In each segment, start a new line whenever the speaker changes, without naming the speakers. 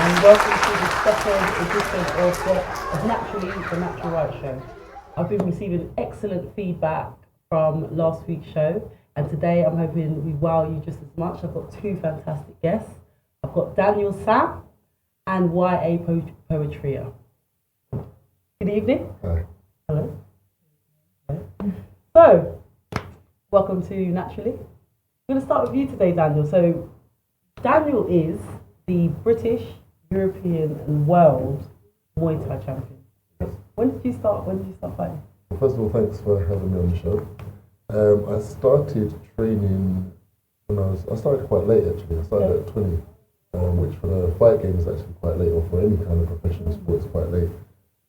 and welcome to the second edition of Naturally, the Natural Wright show. I've been receiving excellent feedback from last week's show, and today I'm hoping we wow you just as much. I've got two fantastic guests. I've got Daniel Sam and YA Poetria. Good evening.
Hi.
Hello. Okay. So, welcome to Naturally. I'm going to start with you today, Daniel. So, Daniel is the British, European, and world Muay Thai champion. When did you start fighting?
Well, first of all, thanks for having me on the show. I started training I started quite late actually. I started at 20, which for the fight game is actually quite late, or for any kind of professional sport is quite late.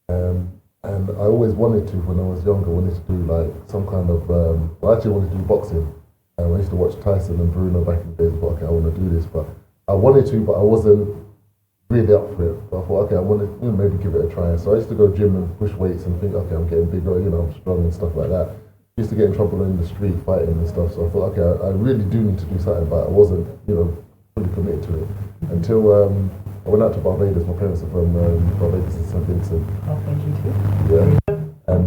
And I always wanted to, when I was younger, wanted to do like some kind of, I actually wanted to do boxing. I used to watch Tyson and Bruno back in the days, but okay, I want to do this, but I wanted to, but I wasn't really up for it. But I thought, okay, I want to maybe give it a try. So I used to go gym and push weights and think, okay, I'm getting bigger, I'm strong and stuff like that. Used to get in trouble in the street fighting and stuff. So I thought, okay, I really do need to do something, but I wasn't, fully committed to it until I went out to Barbados. My parents are from Barbados and St. Vincent.
Oh, thank you too.
Yeah. And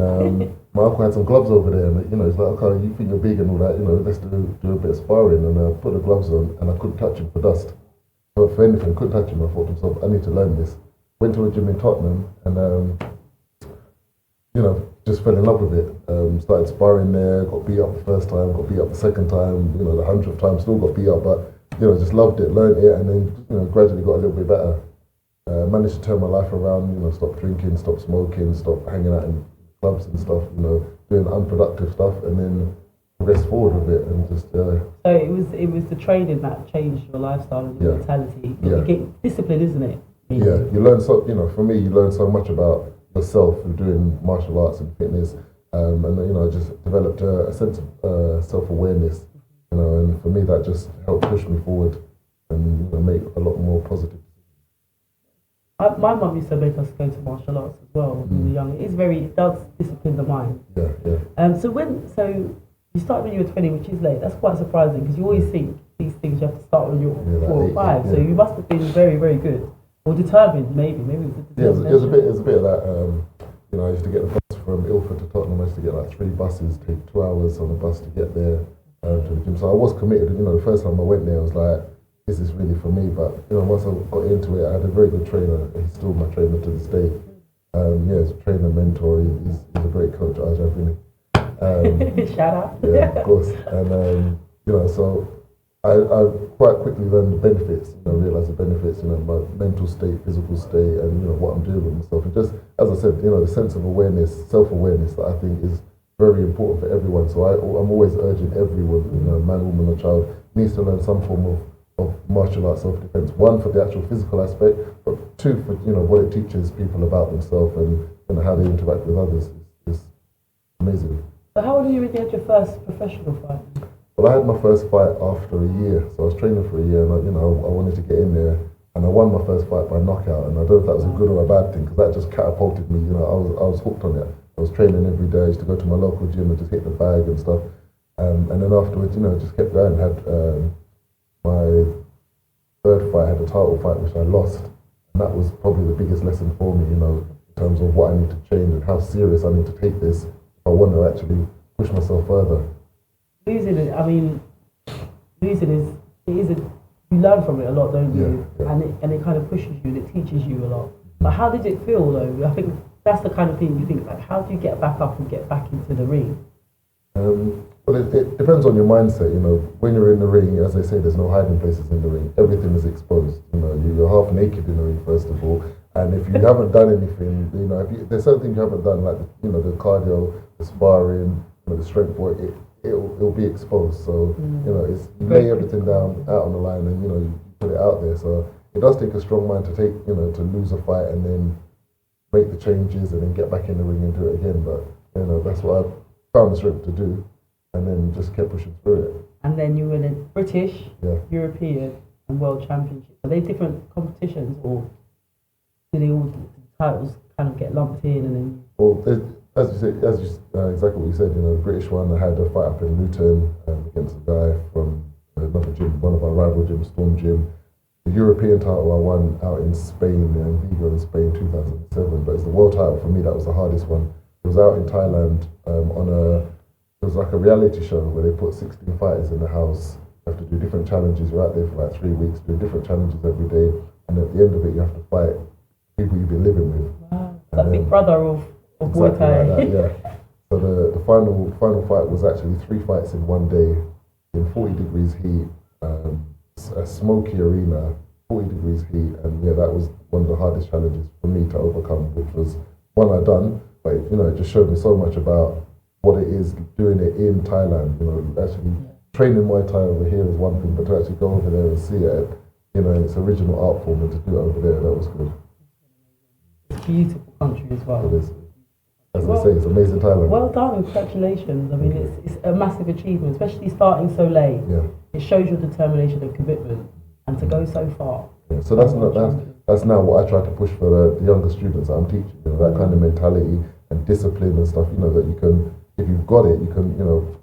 my uncle had some gloves over there, and it's like, okay, you think you're big and all that, let's do a bit of sparring. And I put the gloves on, and I couldn't touch him for dust. But for anything, couldn't touch him. I thought to myself, I need to learn this. Went to a gym in Tottenham, and just fell in love with it. Started sparring there, got beat up the first time, got beat up the second time, the 100th time, still got beat up, but just loved it, learned it, and then gradually got a little bit better. Managed to turn my life around, stop drinking, stop smoking, stop hanging out in clubs and stuff, doing unproductive stuff, and then progress forward with it and just.
So it was the training that changed your lifestyle and your mentality. You get discipline, isn't it?
Yeah, you learn so. For me, you learn so much about yourself through doing martial arts and fitness, and I just developed a sense of self-awareness, and for me that just helped push me forward and make a lot more positive.
My mum used to make us go to martial arts as well when we were young. It does discipline the mind.
Yeah.
So you started when you were 20, which is late. That's quite surprising because you always think these things you have to start when you're 4 or 5. So you must have been very, very good or determined. Maybe it was a determination.
It was a bit of that. I used to get the bus from Ilford to Tottenham. I used to get like 3 buses, take 2 hours on a bus to get there to the gym. So I was committed. The first time I went there, I was like, this is really for me. But once I got into it, I had a very good trainer. He's still my trainer to this day. He's a trainer, mentor. He's a great coach, Ajay Vinny.
Shout out.
Yeah, of course. And so I quite quickly learned the benefits. Realized the benefits. My mental state, physical state, and what I'm doing with myself. And just as I said, the sense of awareness, self-awareness that I think is very important for everyone. So I'm always urging everyone, man, woman, or child, needs to learn some form of martial arts self-defense. 1, for the actual physical aspect, but 2, for what it teaches people about themselves and how they interact with others. Is amazing.
So how old were you when you had your first professional fight?
Well, I had my first fight after a year, so I was training for a year, and I wanted to get in there, and I won my first fight by knockout, and I don't know if that was a good or a bad thing, because that just catapulted me. I was hooked on it. I was training every day. I used to go to my local gym and just hit the bag and stuff, and then afterwards, just kept going. Had my third fight, had a title fight which I lost, and that was probably the biggest lesson for me, in terms of what I need to change and how serious I need to take this if I want to actually push myself further.
Losing you learn from it a lot, don't you?
Yeah.
And it kind of pushes you and it teaches you a lot. But how did it feel though? I think that's the kind of thing you think, like, how do you get back up and get back into the ring?
Well, it depends on your mindset. When you're in the ring, as they say, there's no hiding places in the ring. Everything is exposed. You're half naked in the ring, first of all. And if you haven't done anything, if there's certain things you haven't done, like the cardio, the sparring, the strength work, it'll be exposed. So you lay everything down out on the line, and you put it out there. So it does take a strong mind to take to lose a fight and then make the changes and then get back in the ring and do it again. But that's what I found the strength to do, and then just kept pushing through it. And
then you were in a British, European, and World Championship. Are they different competitions, or do they all titles kind of get lumped in and then?
Well, as you said, exactly what you said. The British one, I had a fight up in Luton against a guy from another gym, one of our rival gyms, Storm Gym. The European title I won out in Spain, in Vigo in Spain 2007, but it's the world title for me that was the hardest one. It was out in Thailand it was like a reality show where they put 16 fighters in the house. You have to do different challenges. You're out there for like 3 weeks, doing different challenges every day, and at the end of it, you have to fight people you've been living with.
Wow, like Big Brother of Muay Thai.
Like that, yeah. So the final fight was actually 3 fights in one day, in 40 degrees heat, a smoky arena, 40 degrees heat, and yeah, that was one of the hardest challenges for me to overcome, which was one I done, but it just showed me so much about what it is doing it in Thailand. Actually training Muay Thai over here is one thing, but to actually go over there and see it, in its original art form, and to do it over there, that was good.
It's a beautiful country as well.
It is. As I say, it's amazing Thailand.
Well done, congratulations. I mean, it's a massive achievement, especially starting so late.
Yeah.
It shows your determination and commitment, and to go so far.
Yeah. So that's now what I try to push for the younger students that I'm teaching. That kind of mentality and discipline and stuff. That you can, if you've got it, you can,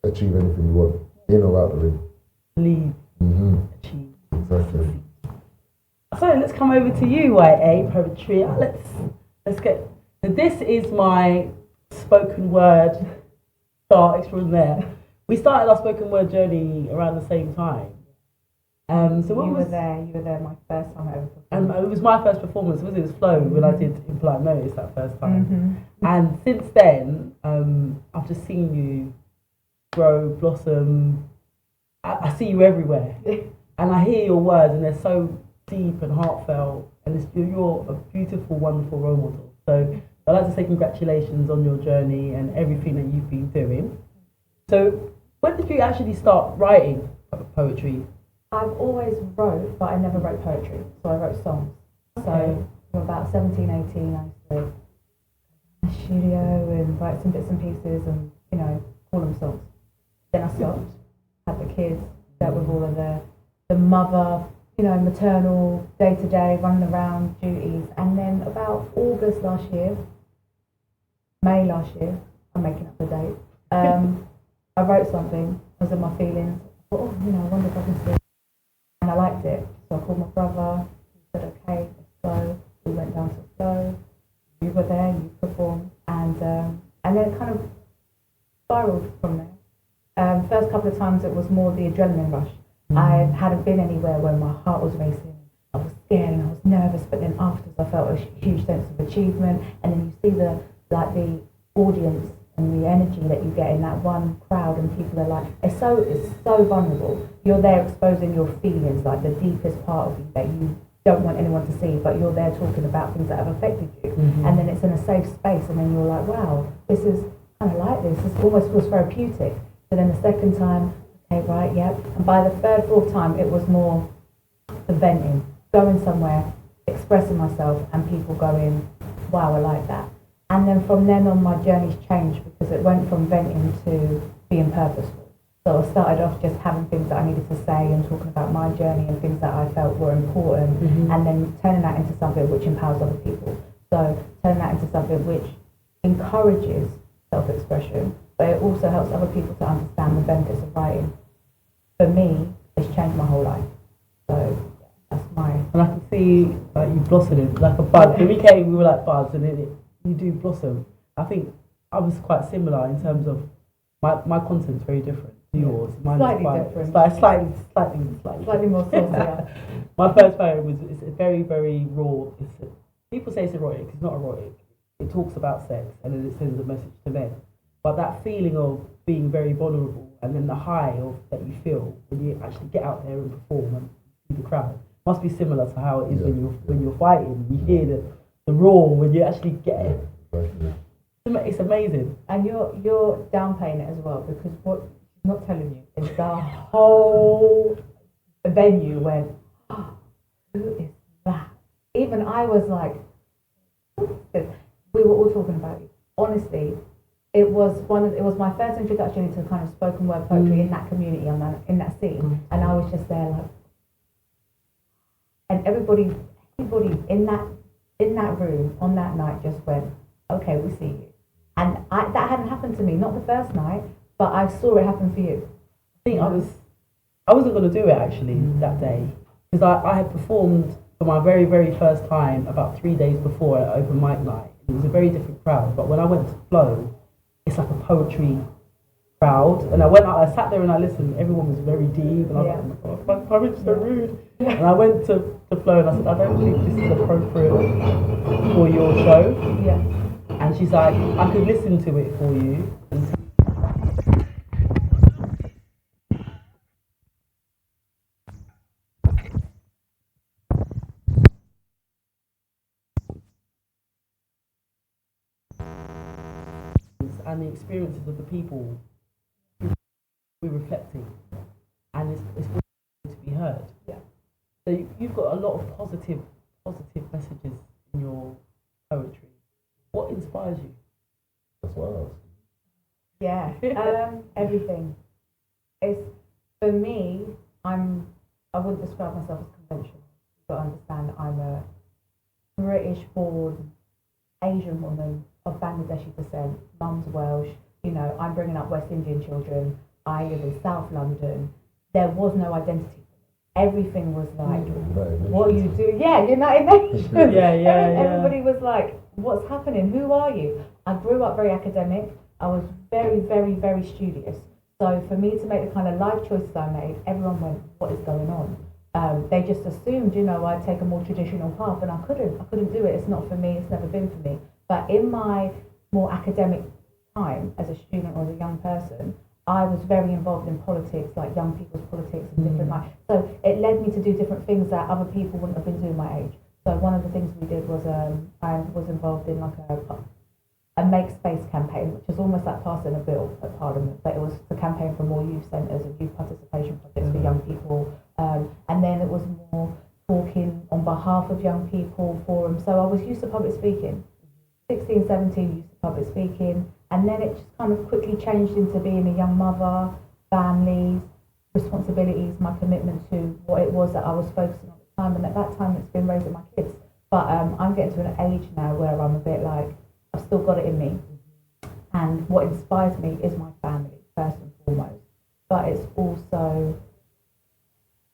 achieve anything you want, in or out the ring.
Lead, achieve.
Exactly.
So let's come over to you, Wright, Poetria. Let's get. So this is my spoken word star extraordinaire. We started our spoken word journey around the same time. So
you were there my first time I ever performed.
And it was my first performance. It was Flow when I did Implied Notice that first time. And since then, I've just seen you grow, blossom. I see you everywhere. And I hear your words, and they're so deep and heartfelt. And you're a beautiful, wonderful role model. So I'd like to say congratulations on your journey and everything that you've been doing. So when did you actually start writing poetry?
I've always wrote, but I never wrote poetry. So I wrote songs. So from about 17, 18, I used to go to the studio and write some bits and pieces and, call them songs. Then I stopped, had the kids, dealt with all of the mother, maternal, day-to-day, running around duties. And then about August last year, May last year, I'm making up the date, I wrote something because of my feelings. I thought, I wonder if I can sing. And I liked it. So I called my brother. He said, okay, let's go. We went down to the Flow. You were there, you performed. And then it kind of spiraled from there. First couple of times it was more the adrenaline rush. I hadn't been anywhere where my heart was racing. I was scared and I was nervous, but then afterwards I felt a huge sense of achievement. And then you see the audience and the energy that you get in that one crowd, and people are like, it's so vulnerable. You're there exposing your feelings, like the deepest part of you that you don't want anyone to see, but you're there talking about things that have affected you. And then it's in a safe space, and then you're like, wow, this is kind of like this. This almost feels therapeutic. So then the second time, okay, right, yep. And by the third, fourth time, it was more the venting, going somewhere, expressing myself, and people going, wow, I like that. And then from then on, my journey's changed because it went from venting to being purposeful. So I started off just having things that I needed to say and talking about my journey and things that I felt were important, and then turning that into something which empowers other people. So turning that into something which encourages self-expression, but it also helps other people to understand the benefits of writing. For me, it's changed my whole life. So that's my...
And I can see you blossoming like a bud. When we came, we were like buds, and then you do blossom. I think I was quite similar in terms of my content's very different to yours. Mine
slightly
is
different.
Slightly
more saucier.
My first poem it's very, very raw. People say it's erotic. It's not erotic. It talks about sex and then it sends a message to men. But that feeling of being very vulnerable and then the high that you feel when you actually get out there and perform and see the crowd must be similar to how it is when you're fighting. You hear the roar when you actually get it. It's amazing.
And you're downplaying it as well, because what she's not telling you is the whole venue went, oh, who is that? Even I was like, we were all talking about you. Honestly, it was my first introduction into kind of spoken word poetry in that community, in that scene, and I was just there like, and everybody in that room on that night just went, okay, we see you. And that hadn't happened to me, not the first night, but I saw it happen for you.
I think I wasn't going to do it actually that day. because I had performed for my very, very first time about 3 days before at open mic night. It was a very different crowd, but when I went to Flow, it's like a poetry crowd. And I sat there and I listened, everyone was very deep, and I was like, oh my God, my poetry's so rude. And I went to Flow and I said, I don't think this is appropriate for your show.
Yeah.
And she's like, I could listen to it for you. And the experiences of the people we're reflecting, and it's to be heard.
Yeah.
So you've got a lot of positive messages in your poetry. What inspires you?
That's what I asked.
Yeah, everything. It's, for me, I wouldn't describe myself as conventional. You've got to understand I'm a British-born Asian woman of Bangladeshi descent. Mum's Welsh. You know, I'm bringing up West Indian children. I live in South London. There was no identity. Everything was like, what you do? Yeah, United Nations. Everybody was like, what's happening? Who are you? I grew up very academic. I was very, very, very studious. So for me to make the kind of life choices I made, everyone went, what is going on? They just assumed, you know, I'd take a more traditional path, and I couldn't do it. It's not for me. It's never been for me. But in my more academic time as a student or as a young person, I was very involved in politics, like young people's politics and different life. So it led me to do different things that other people wouldn't have been doing my age. So one of the things we did was I was involved in like a Make Space campaign, which is almost like passing a bill at Parliament, but it was the campaign for more youth centres and youth participation projects for young people. And then it was more talking on behalf of young people, forums. So I was used to public speaking. 16, 17, used to public speaking. And then it just kind of quickly changed into being a young mother, families, responsibilities, my commitment to what it was that I was focusing on at the time. And at that time, it's been raising my kids. But I'm getting to an age now where I'm a bit like, I've still got it in me. And what inspires me is my family, first and foremost. But it's also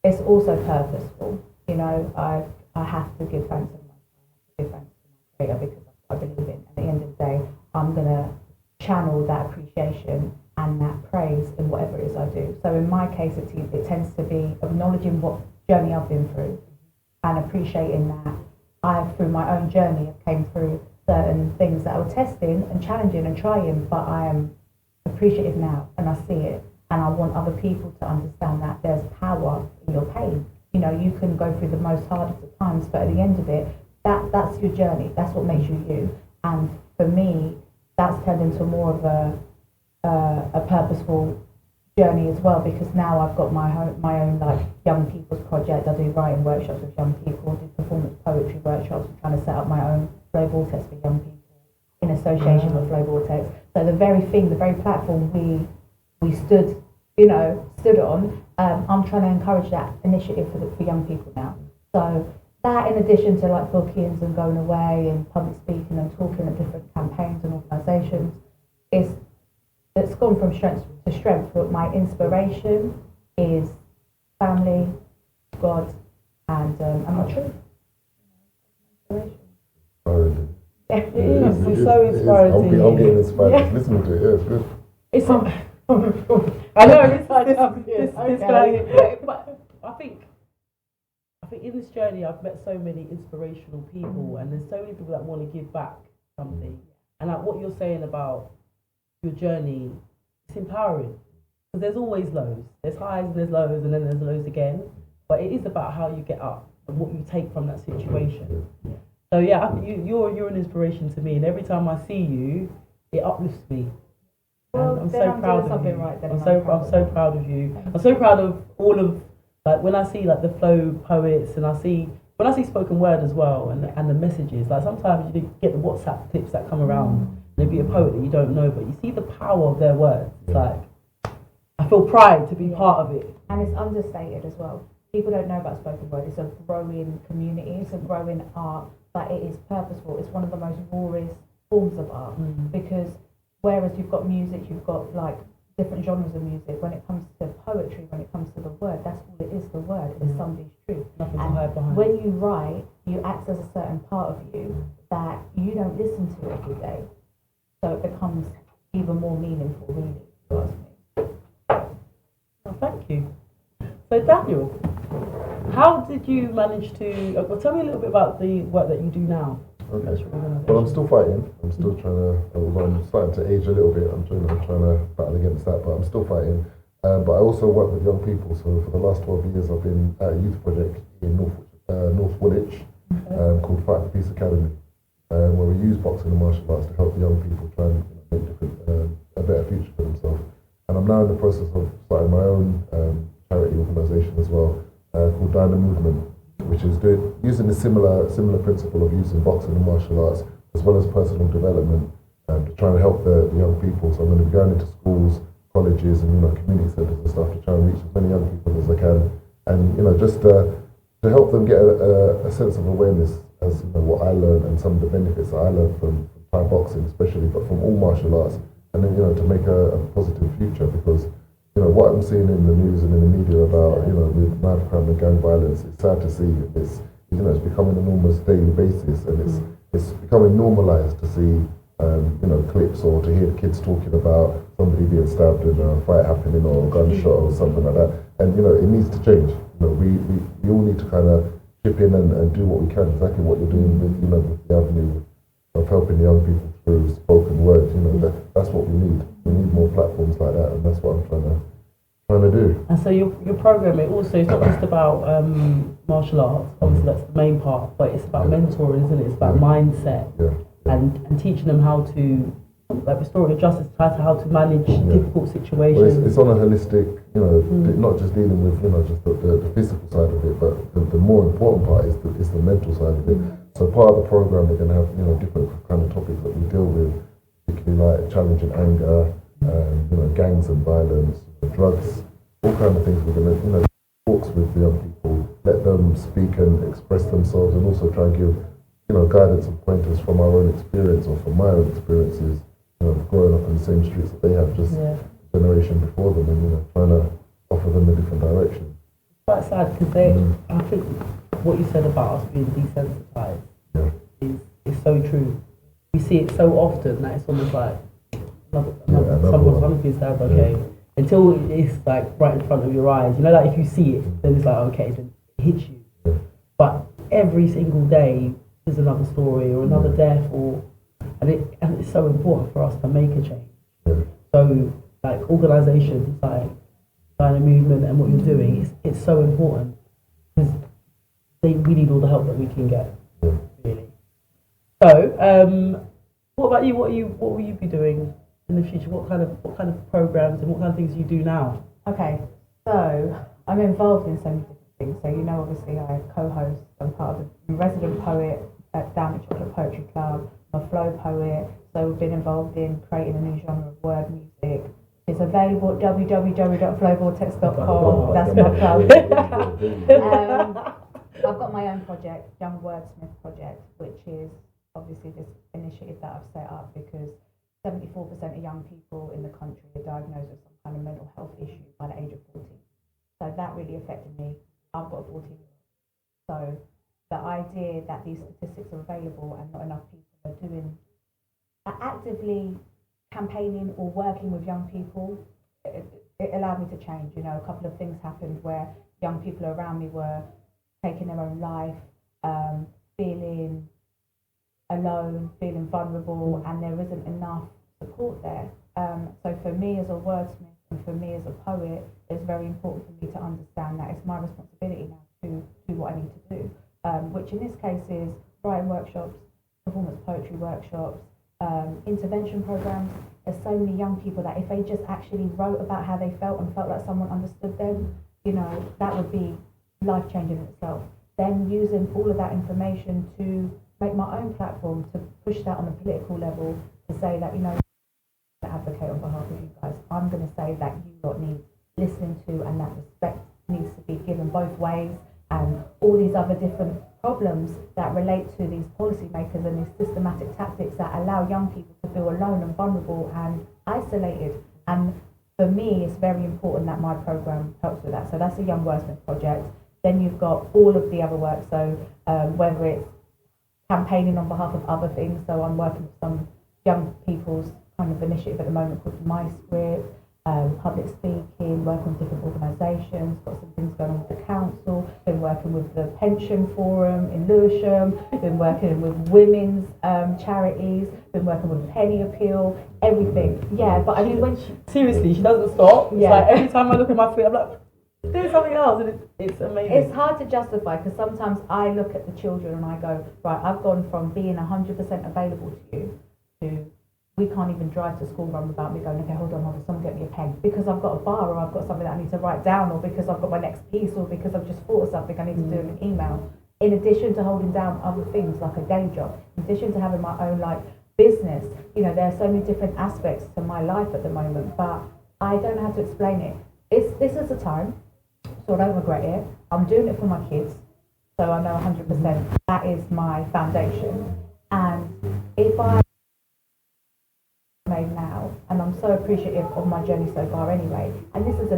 purposeful. You know, I have to give thanks to my Creator, because that's what I believe in. At the end of the day, I'm going to channel that appreciation and that praise in whatever it is I do. So in my case, it tends to be acknowledging what journey I've been through and appreciating that through my own journey, I came through certain things that were testing and challenging and trying, but I am appreciative now and I see it, and I want other people to understand that there's power in your pain. You know, you can go through the most hardest of times, but at the end of it, that's your journey. That's what makes you you. And for me, that's turned into more of a purposeful journey as well, because now I've got my own like young people's project. I do writing workshops with young people, do performance poetry workshops. I'm trying to set up my own Flow Vortex for young people in association with Flow Vortex. So the very platform we stood on, I'm trying to encourage that initiative for young people now. So that, in addition to like bookings and going away and public speaking and talking at different campaigns and organisations, it's gone from strength to strength. But my inspiration is family, God, and my truth.
Inspiring.
It is. It's so inspiring.
I'm getting inspired just listening to it. Yeah, it's good.
It's I know it's okay. But I think in this journey I've met so many inspirational people, and there's so many people that want to give back something. And like what you're saying about your journey, it's empowering, because there's always lows. There's highs and there's lows, and then there's lows again. But it is about how you get up and what you take from that situation. So yeah, you're an inspiration to me, and every time I see you, it uplifts me.
Well,
I'm so proud of you.
Right,
I'm so proud of you. I'm so proud of all of, like, when I see like the Flow poets, and when I see spoken word as well, and the messages. Like sometimes you get the WhatsApp clips that come around. Maybe a poet that you don't know, but you see the power of their words. It's like, I feel pride to be part of it.
And it's understated as well. People don't know about spoken word. It's a growing community, it's a growing art, but it is purposeful. It's one of the most rawest forms of art, because whereas you've got music, you've got like different genres of music. When it comes to poetry, when it comes to the word, that's all it is. The word is somebody's truth.
Nothing to hide behind.
When you write, you access a certain part of you that you don't listen to every day, so it becomes even more meaningful, really. If you ask me.
Oh, thank you. So Daniel, how did you manage to? Well, tell me a little bit about the work that you do now.
Okay. Well, I'm still fighting. I'm still trying to. Although I'm starting to age a little bit, I'm trying to battle against that. But I'm still fighting. But I also work with young people. So for the last 12 years, I've been at a youth project in North Woolwich called Fight for Peace Academy, where we use boxing and martial arts to help young people try and make a better future for themselves. And I'm now in the process of starting my own charity organisation as well, called Diner Movement, which is using the similar principle of using boxing and martial arts as well as personal development to try and help the young people. So I'm going to be going into schools, colleges, and community centres and stuff to try and reach as many young people as I can, and just to help them get a sense of awareness as what I learned and some of the benefits that I learned from Thai boxing, especially, but from all martial arts, and then to make a positive future, because what I'm seeing in the news and in the media about with knife crime and gang violence, it's sad to see. It's it's becoming an almost daily basis, and it's becoming normalised to see clips or to hear the kids talking about somebody being stabbed and a fight happening or a gunshot or something like that. And it needs to change. We all need to kind of chip in and do what we can. Exactly what you're doing with the avenue of helping the young people through spoken word. That's what we need. We need more platforms like that, and that's what I'm trying to do.
And so your program, it also is not just about martial arts. Obviously, that's the main part, but it's about mentoring, isn't it? It's about mindset and teaching them how to, like restorative justice, how to manage difficult situations.
Well, it's on a holistic, not just dealing with just the physical side of it, but the more important part is the mental side of it. So part of the program, we're going to have different kind of topics that we deal with, particularly like challenging anger, gangs and violence, drugs, all kind of things. We're going to talks with the young people, let them speak and express themselves, and also try and give guidance and pointers from our own experience or from my own experiences, growing up in the same streets that they have, just a generation before them, and trying to offer them a different direction.
Quite sad because I think what you said about us being desensitized is so true. We see it so often that it's almost like someone's hungry is that okay. Until it's like right in front of your eyes. Like if you see it, then it's like okay, then it hits you. But every single day there's another story or another death, and it's so important for us to make a change. So like organisations like Diner Movement and what you're doing, it's so important because we need all the help that we can get, really. So, what about you? What will you be doing in the future? What kind of programs and what kind of things you do now?
Okay, so I'm involved in so many different things. So obviously I co-host. I'm part of the resident poet at Down at Chocolate Poetry Club. I'm a flow poet. So we've been involved in creating a new genre of word music. It's available at www.flowvortex.com. That's my plug. I've got my own project, Young Wordsmith Project, which is obviously this initiative that I've set up because 74% of young people in the country are diagnosed with some kind of mental health issue by the age of 14. So that really affected me. I've got a 14-year-old. So the idea that these statistics are available and not enough people are actively campaigning or working with young people, it allowed me to change. A couple of things happened where young people around me were taking their own life, feeling alone, feeling vulnerable, and there isn't enough support there. So for me as a wordsmith and for me as a poet, it's very important for me to understand that it's my responsibility now to do what I need to do, which in this case is writing workshops, performance poetry workshops, intervention programs. There's so many young people that if they just actually wrote about how they felt and felt like someone understood them, that would be life-changing in itself. Then using all of that information to make my own platform, to push that on a political level, to say that, to advocate on behalf of you guys. I'm going to say that you lot need listening to, and that respect needs to be given both ways, and all these other different problems that relate to these policymakers and these systematic tactics that allow young people to feel alone and vulnerable and isolated. And for me, it's very important that my program helps with that. So that's a Young Wordsmith project. Then you've got all of the other work. So whether it's campaigning on behalf of other things. So I'm working with some young people's kind of initiative at the moment called My Script, public speaking, working with different organisations, got some things going on with the council, been working with the Pension Forum in Lewisham, been working with women's charities, been working with Penny Appeal, everything. Yeah, but I mean, when
seriously, she doesn't stop. It's
Yeah.
like every time I look at my feed, I'm like, do something else, and it's amazing.
it's hard to justify because sometimes I look at the children and I go, right, I've gone from being 100% available to you to we can't even drive to school run without me going, okay, hold on, someone get me a pen because I've got a bar or I've got something that I need to write down or because I've got my next piece or because I've just thought of something I need to do in an email. In addition to holding down other things like a day job, in addition to having my own like business, you know, there are so many different aspects to my life at the moment, but I don't know how to explain it. This is the time, so I don't regret it. I'm doing it for my kids, so I know 100% that is my foundation. And if I made now, and I'm so appreciative of my journey so far anyway, and this is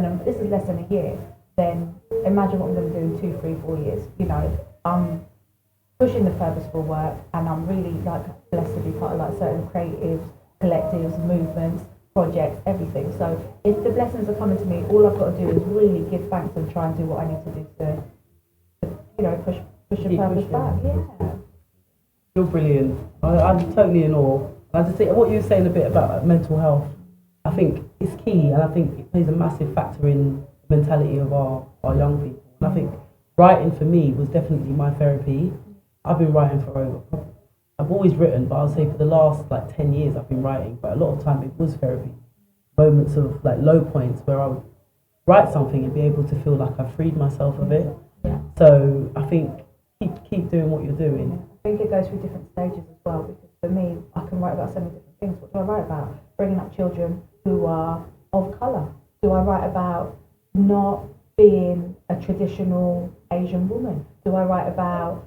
less than a year, then imagine what I'm going to do in 2, 3, 4 years. You know, I'm pushing the purposeful work and I'm really like blessed to be part of like certain creatives, collectives, movements, projects, everything. So if the blessings are coming to me, all I've got to do is really give thanks and try and do what I need to do to you know, push the
Keep
purpose
pushing.
back. Yeah.
You're brilliant. I'm totally in awe. I just think what you were saying a bit about like, mental health, I think is key, and I think it plays a massive factor in the mentality of our young people. And I think writing for me was definitely my therapy. I've been writing I've always written, but I'll say for the last like 10 years I've been writing, but a lot of time it was therapy. Moments of like low points where I would write something and be able to feel like I freed myself of it.
Yeah.
So I think keep doing what you're doing.
I think it goes through different stages as well, because for me, I can write about so many different things. What do I write about? Bringing up children who are of colour. Do I write about not being a traditional Asian woman? Do I write about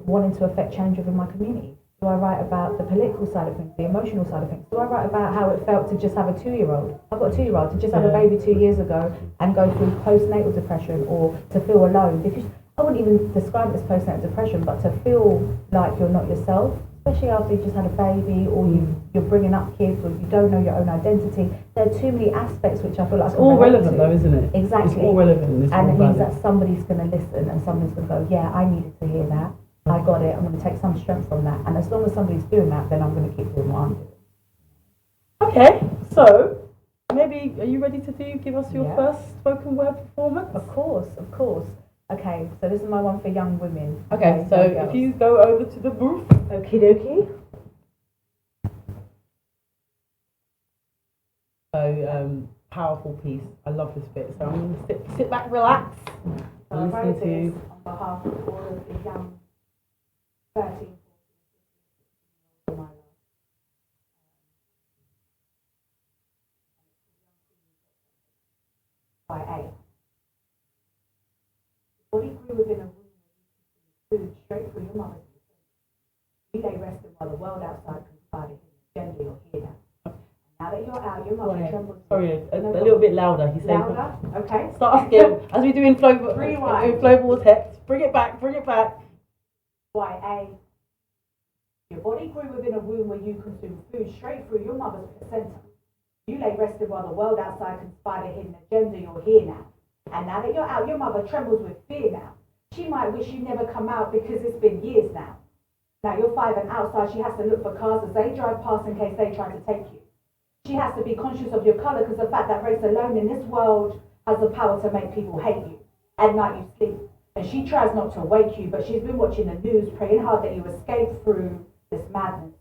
wanting to affect change within my community? Do I write about the political side of things, the emotional side of things? Do I write about how it felt to just have a 2-year-old? I've got a 2-year-old to just have a baby 2 years ago and go through postnatal depression, or to feel alone, because I wouldn't even describe it as postnatal depression, but to feel like you're not yourself, especially after you've just had a baby, or you're bringing up kids, or you don't know your own identity. There are too many aspects which I feel like
It's all relevant though, isn't it?
Exactly.
It's all relevant.
And it means that somebody's going to listen and somebody's going to go, yeah, I needed to hear that. I got it. I'm going to take some strength from that. And as long as somebody's doing that, then I'm going to keep doing what I'm doing.
Okay, so maybe are you ready to give us your
Yeah.
first spoken word performance?
Of course, of course. Okay, so this is my one for young women.
Okay, so
young
if
girls.
you go over to the booth.
Okie dokie.
So powerful piece. I love this bit. So I'm going to sit back, relax,
So I
and
wrote
listen
this
to.
on behalf of all of the young 13, 14, 15 in my life. By A. Body grew within a room where you could see food straight through your mother's stomach. You lay resting while the world outside conspired gently or here now. Now that you're out, your mother trembles.
Sorry, a little bit louder. He said.
Louder? Okay.
Start again as we do in flow.
Rewind.
In flow text. Bring it back. Bring it back.
Why A. Your body grew within a womb where you consumed food straight through your mother's placenta. You lay rested while the world outside conspired a hidden agenda. You're here now. And now that you're out, your mother trembles with fear now. She might wish you never come out because it's been years now. Now you're 5 and outside, she has to look for cars as they drive past in case they try to take you. She has to be conscious of your colour because the fact that race alone in this world has the power to make people hate you. At night you sleep, and she tries not to wake you, but she's been watching the news, praying hard that you escape through this madness,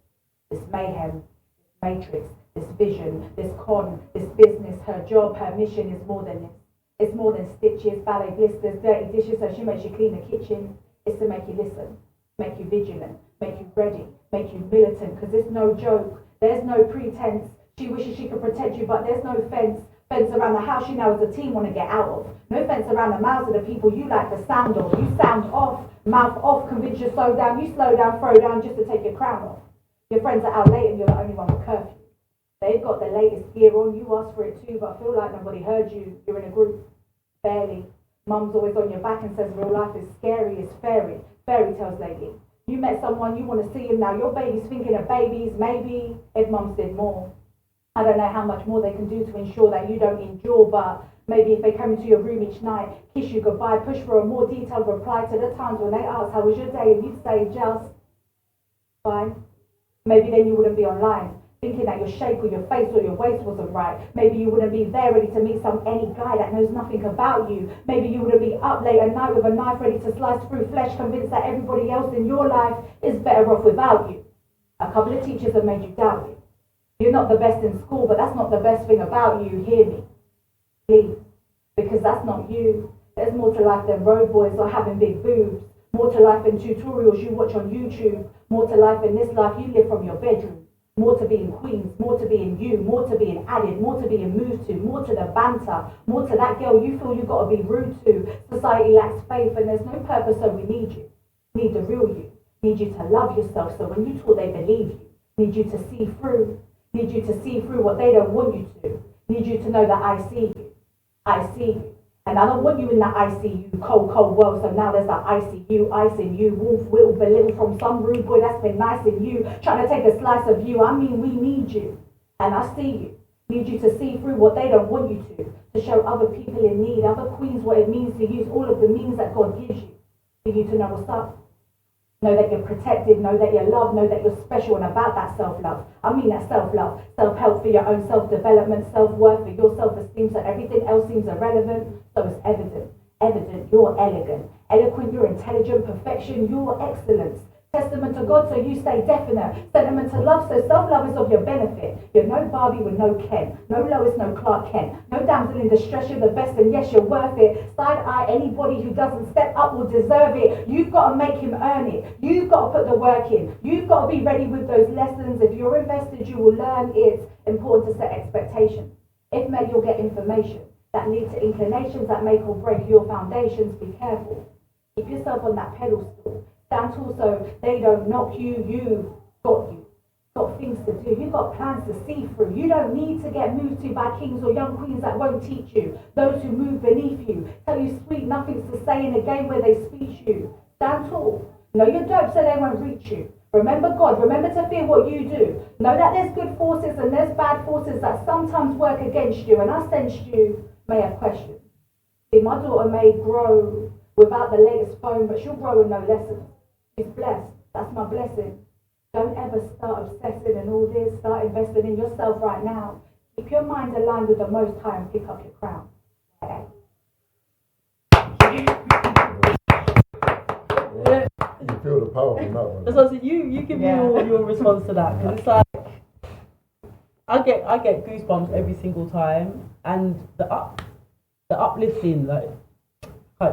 this mayhem, this matrix, this vision, this con, this business. Her job, her mission is more than this. It's more than stitches, ballet blisters, dirty dishes, so she makes you clean the kitchen. It's to make you listen, make you vigilant, make you ready, make you militant, because it's no joke. There's no pretense. She wishes she could protect you, but there's no fence. Fence around the house you now as a team want to get out of. No fence around the mouths of the people you like the sound of. You sound off, mouth off, convince you slow down. You slow down, throw down just to take your crown off. Your friends are out late and you're the only one with curfew. They've got the latest gear on. You asked for it too, but I feel like nobody heard you. You're in a group. Barely. Mum's always on your back and says real life is scary as fairy tales lady. You met someone, you want to see him now. Your baby's thinking of babies. Maybe if mums did more. I don't know how much more they can do to ensure that you don't endure, but maybe if they come into your room each night, kiss you goodbye, push for a more detailed reply to the times when they ask, how was your day? And you'd say, just fine. Maybe then you wouldn't be online, thinking that your shape or your face or your waist wasn't right. Maybe you wouldn't be there ready to meet any guy that knows nothing about you. Maybe you wouldn't be up late at night with a knife ready to slice through flesh, convinced that everybody else in your life is better off without you. A couple of teachers have made you doubt you. You're not the best in school, but that's not the best thing about you. Hear me, please, because that's not you. There's more to life than road boys or having big boobs. More to life than tutorials you watch on YouTube. More to life in this life you live from your bedroom. More to being queens, more to being you, more to being added, more to being moved to, more to the banter, more to that girl you feel you got to be rude to. Society lacks faith and there's no purpose, so we need you. Need the real you. Need you to love yourself, so when you talk they believe you. Need you to see through. Need you to see through what they don't want you to. Need you to know that I see you. I see you. And I don't want you in that ICU, cold, cold world. So now there's that ICU, ice in you, wolf, whittle, belittle from some rude boy that's been nice in you, trying to take a slice of you. I mean, we need you. And I see you. Need you to see through what they don't want you to show other people in need, other queens what it means to use all of the means that God gives you, for you to know what's up. Know that you're protected, know that you're loved, know that you're special, and about that self-love. I mean that self-love, self-help for your own self-development, self-worth for your self-esteem, so everything else seems irrelevant. So it's evident, you're elegant, eloquent, you're intelligent, perfection, you're excellence. Testament to God, so you stay definite. Sentiment to love, so self-love is of your benefit. You're no Barbie with no Ken, no Lois, no Clark Kent, no damsel in distress, you're the best, and yes, you're worth it. Side-eye anybody who doesn't step up will deserve it. You've got to make him earn it. You've got to put the work in. You've got to be ready with those lessons. If you're invested, you will learn. It's important to set expectations. If met, you'll get information that lead to inclinations that make or break your foundations. Be careful. Keep yourself on that pedestal. Stand tall so they don't knock you. You've got things to do. You've got plans to see through. You don't need to get moved to by kings or young queens that won't teach you. Those who move beneath you tell you sweet nothings to say in a game where they speech you. Stand tall. Know you're dope so they won't reach you. Remember God. Remember to fear what you do. Know that there's good forces and there's bad forces that sometimes work against you. And us against you may have questions. See, my daughter may grow without the latest phone, but she'll grow with no lessons. She's blessed. That's my blessing. Don't ever start obsessing and all this. Start investing in yourself right now. Keep your mind aligned with the Most High and pick up your crown. Okay.
You feel the power from that one.
So you give me your response to that, because it's like I get goosebumps every single time, and the uplifting, like I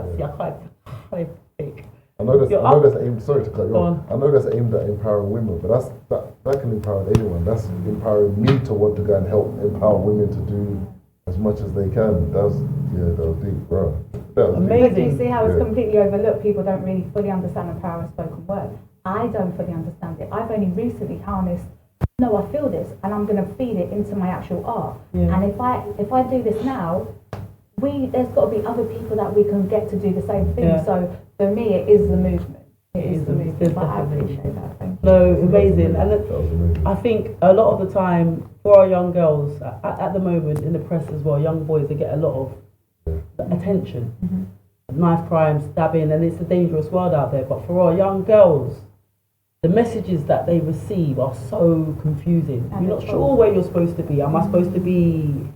can't think.
I know that's aimed. Sorry to cut you off. I know that's aimed at empowering women, but that can empower anyone. That's empowering me to want to go and help empower women to do as much as they can. That was deep, bro. That was
amazing.
But do you see how it's completely overlooked? People don't really fully understand the power of spoken word. I don't fully understand it. I've only recently harnessed. No, I feel this, and I'm going to feed it into my actual art. Yeah. And if I do this now, there's got to be other people that we can get to do the same thing. Yeah. So for me, it is the movement. It is the movement. But I appreciate that. Thank you.
No, amazing. And I think a lot of the time for our young girls at the moment in the press as well, young boys, they get a lot of attention. Mm-hmm. Knife crime, stabbing, and it's a dangerous world out there. But for our young girls, the messages that they receive are so confusing. You're not sure where you're supposed to be. Am I supposed to be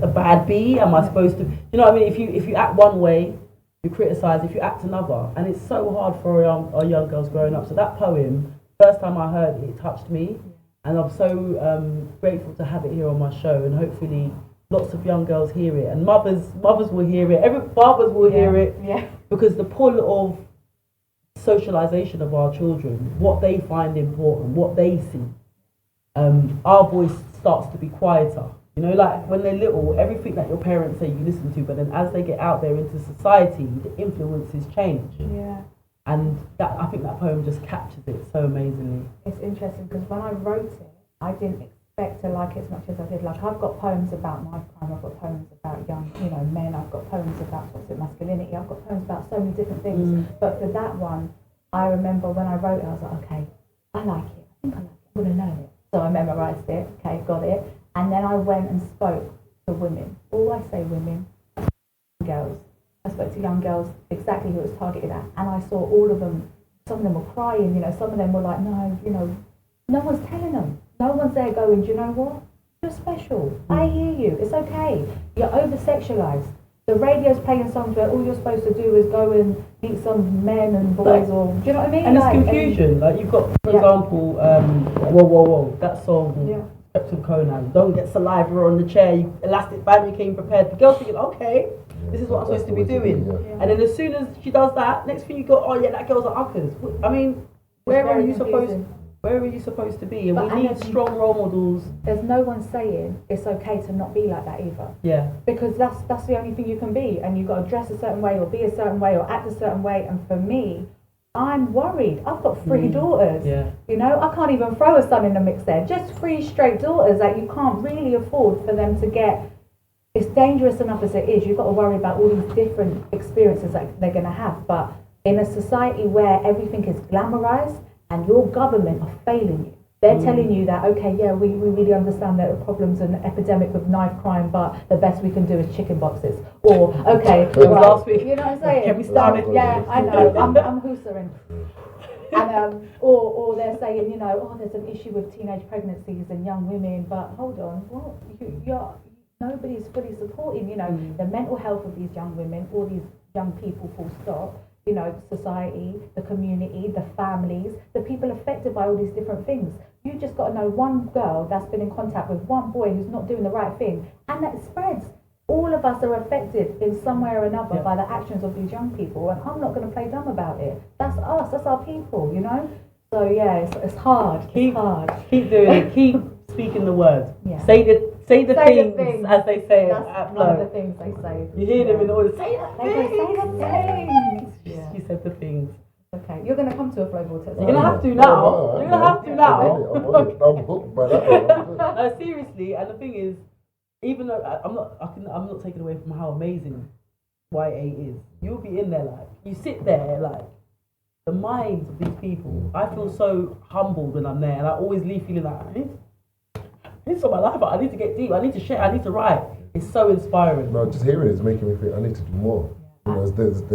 a bad bee? Am I supposed to, you know what I mean? If you act one way, you criticise. If you act another, and it's so hard for our young girls growing up. So that poem, first time I heard it, it touched me, and I'm so grateful to have it here on my show, and hopefully lots of young girls hear it, and mothers will hear it. Fathers will hear it, because the pull of socialization of our children, what they find important, what they see, our voice starts to be quieter. You know, like when they're little, everything that your parents say you listen to, but then as they get out there into society, the influences change. Yeah. And I think that poem just captures it so amazingly.
It's interesting because when I wrote it, I didn't expect expect to like it as much as I did. Like I've got poems about knife crime, I've got poems about young, men, I've got poems about toxic masculinity, I've got poems about so many different things. But for that one, I remember when I wrote it, I was like, okay, I like it. I think I like it. I'm gonna learn it. So I memorised it. Okay, got it. And then I went and spoke to women. All I say women, girls. I spoke to young girls, exactly who it was targeted at, and I saw all of them. Some of them were crying, some of them were like, no, no one's telling them. No one's there going, do you know what? You're special. I hear you. It's okay. You're over-sexualised. The radio's playing songs where all you're supposed to do is go and meet some men and boys, or do you know what I mean?
And it's confusion. Like you've got, for example, whoa, that song, Spectrum Conan. Don't get saliva on the chair. You elastic band. You came prepared. The girl's thinking, okay, this is what I'm supposed to be doing. And then as soon as she does that, next thing you go, oh yeah, that girl's an uckers. I mean, where are you supposed to be? And we need strong role models.
There's no one saying it's okay to not be like that either.
Yeah.
Because that's the only thing you can be, and you've got to dress a certain way or be a certain way or act a certain way. And for me, I'm worried. I've got 3 daughters.
Yeah.
I can't even throw a son in the mix there. Just 3 straight daughters that you can't really afford for them to get. It's dangerous enough as it is. You've got to worry about all these different experiences that they're going to have. But in a society where everything is glamorized and your government are failing you, they're telling you that, okay, yeah, we really understand that the problem's an epidemic of knife crime, but the best we can do is chicken boxes. Or, okay,
last week.
You know what I'm saying?
Can we start it?
Yeah, I know. I'm hoosering. And or they're saying, there's an issue with teenage pregnancies and young women, but hold on, what? Nobody's fully supporting, the mental health of these young women, all these young people, full stop, society, the community, the families, the people affected by all these different things. You just got to know one girl that's been in contact with one boy who's not doing the right thing, and that spreads. All of us are affected in some way or another by the actions of these young people, and I'm not going to play dumb about it. That's us, that's our people, So yeah, it's hard. Keep
doing it. Keep speaking the word.
Yeah.
Say the things as they say it.
That's one of the things they say.
You hear them in order. Say the things.
Say the things. Yeah.
You said the things.
Okay, you're going to come to a flow vortex.
You're going to have to now. You're going to have to now.
I'm hooked by that one.
No, seriously, and the thing is, even though I'm not taking away from how amazing YA is. You'll be in there you sit there the minds of these people. I feel so humbled when I'm there, and I always leave feeling like I need to sort my life out. I need to get deep. I need to share. I need to write. It's so inspiring.
No, just hearing it is making me feel I need to do more. There's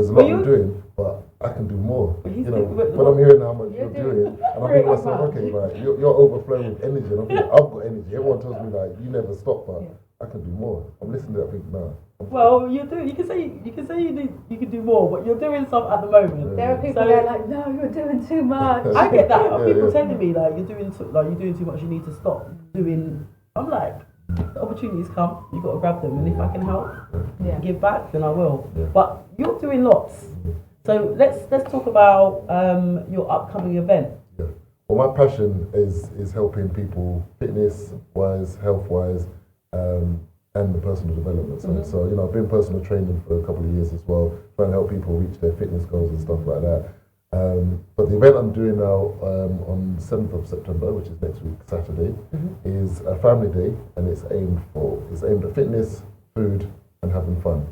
a lot I'm doing, but I can do more. When I'm hearing how much you're doing, and I'm thinking to myself, okay, you're overflowing with energy, and I'm thinking, I've got energy. Everyone tells me you never stop, but I can do more. I'm listening to that thinking,
well, you do. You can say you can do more, but you're doing stuff at the moment.
There are people that are like, no, you're doing too much.
I get that. People telling me you're doing too much. You need to stop doing. I'm like, the opportunities come. You got to grab them, and if I can help, give back, then I will.
Yeah.
But you're doing lots. So let's talk about your upcoming event.
Yeah. Well, my passion is helping people fitness wise, health wise. And the personal development side. So, I've been personal training for a couple of years as well, trying to help people reach their fitness goals and stuff like that. But the event I'm doing now on 7th of September, which is next week, Saturday, is a family day, and it's aimed at fitness, food, and having fun.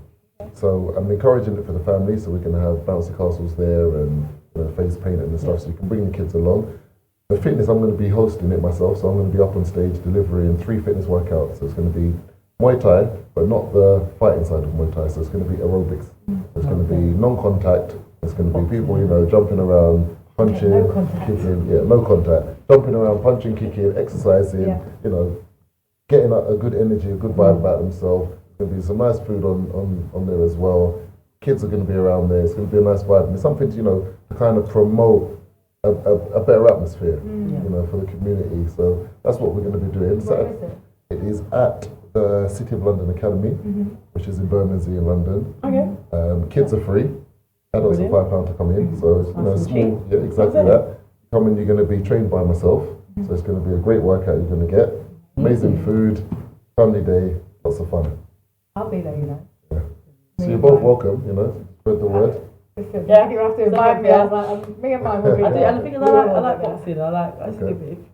So I'm encouraging it for the family, so we're going to have bouncy castles there and face painting and stuff, so you can bring the kids along. The fitness, I'm going to be hosting it myself, so I'm going to be up on stage delivering 3 fitness workouts. So it's going to be Muay Thai, but not the fighting side of Muay Thai. So it's going to be aerobics. It's going to be non-contact. It's going to be people, jumping around, punching, kicking. Yeah, no contact. Jumping around, punching, kicking, exercising. Getting a good energy, a good vibe about themselves. There's going to be some nice food on there as well. Kids are going to be around there. It's going to be a nice vibe. And it's something to kind of promote a better atmosphere, for the community. So that's what we're going to be doing.
Where is it?
It is at the City of London Academy, which is in Bermondsey in London.
Okay.
Kids are free. Adults are £5 to come in. So it's small. Yeah, exactly that. Come in, you're going to be trained by myself. So it's going to be a great workout you're going to get. Amazing food, family day, lots of fun.
I'll be there,
Yeah. So you're both welcome. Spread the word.
Yeah, you have to invite me. I was like, me and mine will be
I do,
there.
and the thing is, I like boxing. I used to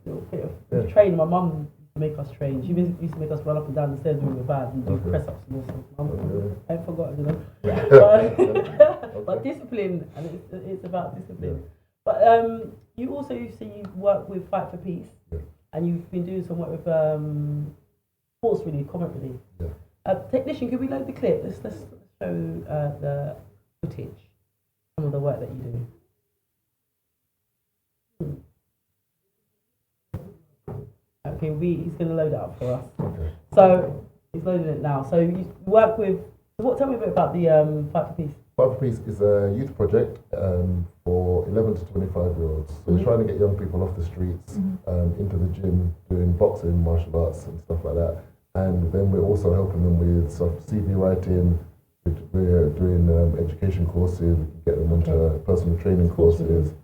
do a bit of training. My mum make us train. She used to make us run up and down the stairs when we were bad and do press ups and all sorts. I ain't forgotten, you know. But discipline, and it's about discipline. But you also you work with Fight for Peace, and you've been doing some work with sports relief, comment relief. Technician, could we load the clip? Let's show the footage, some of the work that you do. Okay, he's going to load it up for us. Okay. So he's loading it now. So you work with. Tell me a bit about the Fight for Peace.
Fight for Peace is a youth project for 11 to 25-year-olds. So we're trying to get young people off the streets into the gym, doing boxing, martial arts, and stuff like that. And then we're also helping them with CV writing. We're doing education courses. We can get them onto personal training courses.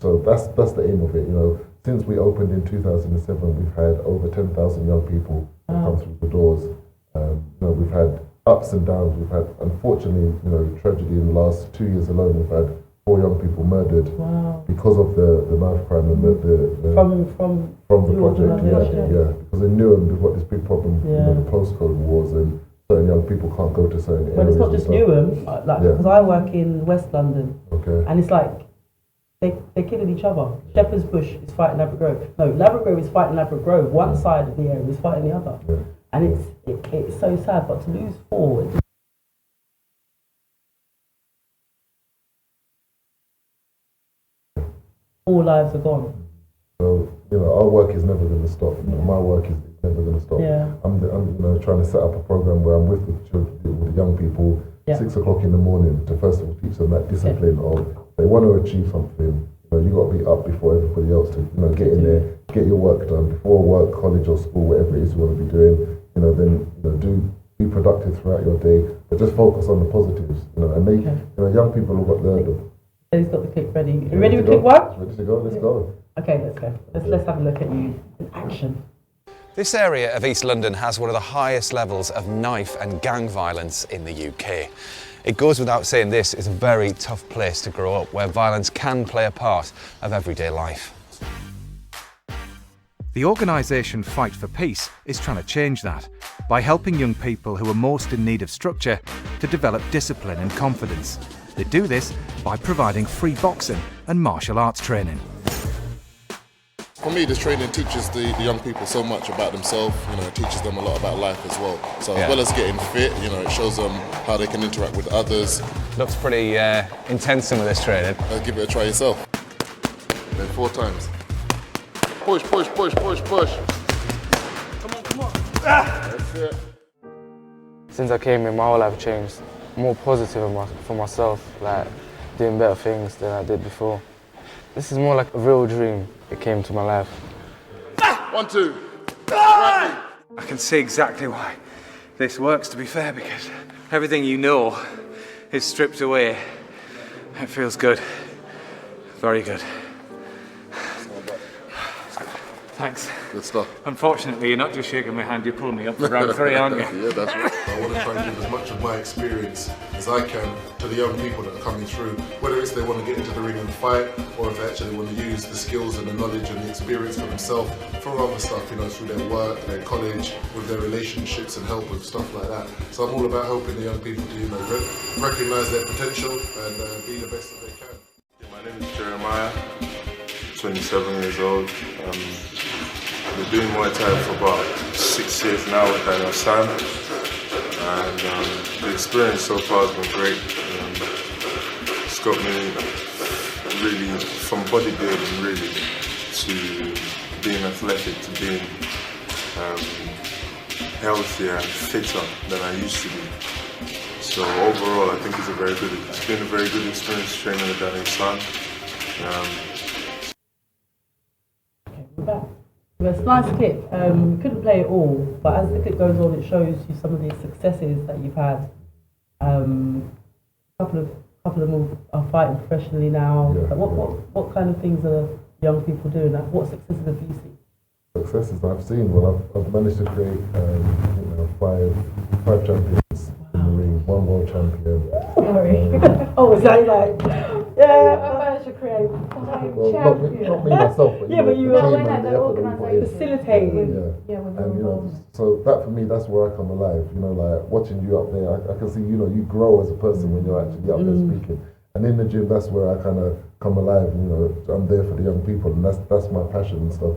So that's the aim of it. You know, since we opened in 2007, we've had over 10,000 young people come through the doors. You know, we've had ups and downs. We've had, unfortunately, you know, tragedy in the last 2 years alone. We've had 4 young people murdered because of the knife crime and the from the project. Because in Newham we've got this big problem, you know, the postcode wars, and certain young people can't go to certain areas.
But it's not just Newham, because I work in West London, and it's like they're killing each other. Shepherd's Bush is fighting Ladbroke Grove. No, Ladbroke Grove is fighting Ladbroke Grove. One side of the area is fighting the other, and it's so sad. But to lose 4. All lives are gone.
So, you know, our work is never going to stop. You know, my work is never going to stop. I'm you know, trying to set up a program where I'm with the children, with the young people, 6 o'clock in the morning, to first of all teach them that discipline of, they want to achieve something. You know, you got to be up before everybody else to, you know, get in there, get your work done before work, college or school, whatever it is you want to be doing. You know, then, you know, be productive throughout your day, but just focus on the positives. You know, and they, you know, young people have got the.
He's got the clip ready. You ready with clip 1?
Ready to go, let's go.
Okay, let's go. Let's have a look at you in action.
This area of East London has one of the highest levels of knife and gang violence in the UK. It goes without saying this is a very tough place to grow up, where violence can play a part of everyday life.
The organisation Fight for Peace is trying to change that by helping young people who are most in need of structure to develop discipline and confidence. They do this by providing free boxing and martial arts training.
For me, this training teaches the young people so much about themselves. You know, it teaches them a lot about life as well. So as well as getting fit, you know, it shows them how they can interact with others.
Looks pretty intense some of this training.
Give it a try yourself. Then 4 times. Push, push, push, push, push. Come on. That's it.
Since I came in, my whole life changed. More positive for myself, like doing better things than I did before. This is more like a real dream that came to my life.
1, 2. Right.
I can see exactly why this works, to be fair, because everything you know is stripped away. It feels good. Very good. Thanks.
Good stuff.
Unfortunately, you're not just shaking my hand, you're pulling me up for round 3, aren't you?
Yeah, that's right. I want to try and give as much of my experience as I can to the young people that are coming through, whether it's they want to get into the ring and fight, or if they actually want to use the skills and the knowledge and the experience for themselves for other stuff, you know, through their work, their college, with their relationships and help with stuff like that. So I'm all about helping the young people to, you know, recognise their potential and be the best that they can.
Yeah, my name is Jeremiah, 27 years old. I've been doing Muay Thai for about 6 years now with Daniel San, and the experience so far has been great. It's got me really, from bodybuilding really, to being athletic, to being healthier and fitter than I used to be. So overall, I think it's been a very good experience training with Daniel San.
We're back. Well, it's a nice clip. Couldn't play it all, but as the clip goes on, it shows you some of the successes that you've had. A couple of them are fighting professionally now.
Yeah,
But what kind of things are young people doing? What successes have you seen?
Successes I've seen. Well, I've managed to create, you know, five champions in the ring, 1 world champion.
Sorry. Oh, was I like? Yeah, I managed to create 5
well, not me myself, but
Yeah, but you
the
were
team and the effort that we put in.
facilitating.
Yeah. And you know, so that for me, that's where I come alive. You know, like watching you up there, I can see, you know, you grow as a person when you're actually up there speaking. And in the gym, that's where I kind of come alive. You know, I'm there for the young people, and that's my passion and stuff.